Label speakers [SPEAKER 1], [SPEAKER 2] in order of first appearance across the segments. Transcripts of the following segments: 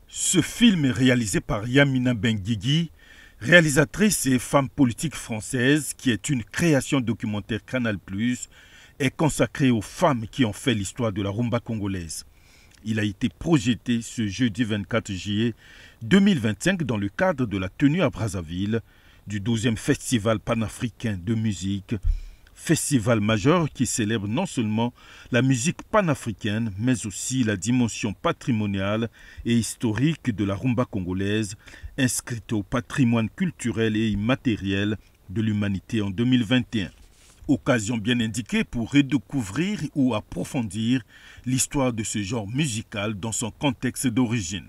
[SPEAKER 1] Ce film est réalisé par Yamina Benguigui, réalisatrice et femme politique française, qui est une création documentaire Canal+, est consacré aux femmes qui ont fait l'histoire de la rumba congolaise. Il a été projeté ce jeudi 24 juillet 2025 dans le cadre de la tenue à Brazzaville du 12e Festival panafricain de musique, festival majeur qui célèbre non seulement la musique panafricaine, mais aussi la dimension patrimoniale et historique de la rumba congolaise, inscrite au patrimoine culturel et immatériel de l'humanité en 2021. Occasion bien indiquée pour redécouvrir ou approfondir l'histoire de ce genre musical dans son contexte d'origine.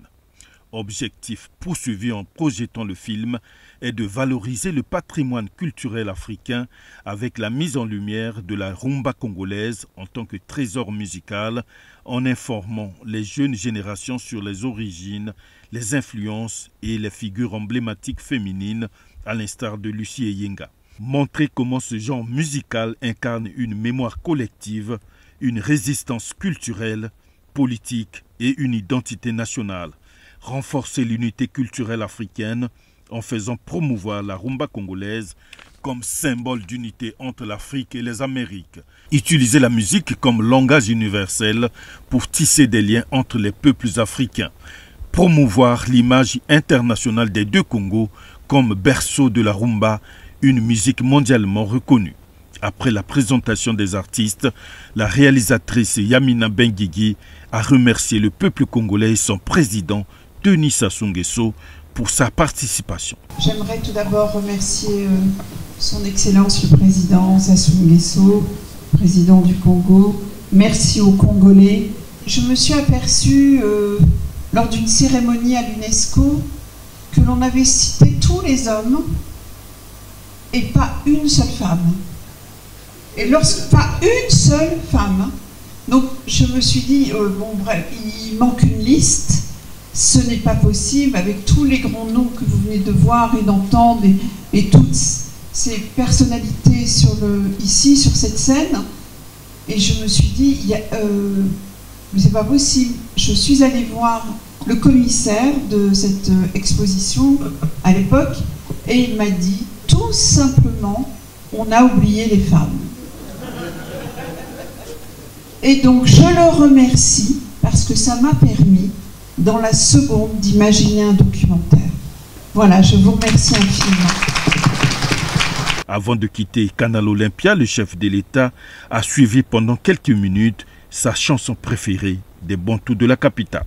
[SPEAKER 1] Objectif poursuivi en projetant le film est de valoriser le patrimoine culturel africain avec la mise en lumière de la rumba congolaise en tant que trésor musical, en informant les jeunes générations sur les origines, les influences et les figures emblématiques féminines, à l'instar de Lucie Eyenga. Montrer comment ce genre musical incarne une mémoire collective, une résistance culturelle, politique et une identité nationale. Renforcer l'unité culturelle africaine en faisant promouvoir la rumba congolaise comme symbole d'unité entre l'Afrique et les Amériques. Utiliser la musique comme langage universel pour tisser des liens entre les peuples africains. Promouvoir l'image internationale des deux Congos comme berceau de la rumba, une musique mondialement reconnue. Après la présentation des artistes, la réalisatrice Yamina Benguigui a remercié le peuple congolais et son président, Denis Sassou Nguesso, pour sa participation.
[SPEAKER 2] J'aimerais tout d'abord remercier son Excellence le Président Sassou Nguesso, président du Congo. Merci aux Congolais. Je me suis aperçue lors d'une cérémonie à l'UNESCO que l'on avait cité tous les hommes et pas une seule femme. Et pas une seule femme. Donc je me suis dit, bon bref, il manque une liste. Ce n'est pas possible avec tous les grands noms que vous venez de voir et d'entendre et toutes ces personnalités ici sur cette scène. Et je me suis dit, mais c'est pas possible. Je suis allée voir le commissaire de cette exposition à l'époque et il m'a dit, tout simplement, on a oublié les femmes. Et donc je le remercie parce que ça m'a permis dans la seconde d'imaginer un documentaire. Voilà, je vous remercie infiniment.
[SPEAKER 1] Avant de quitter Canal Olympia, le chef de l'État a suivi pendant quelques minutes sa chanson préférée des Bantous de la capitale.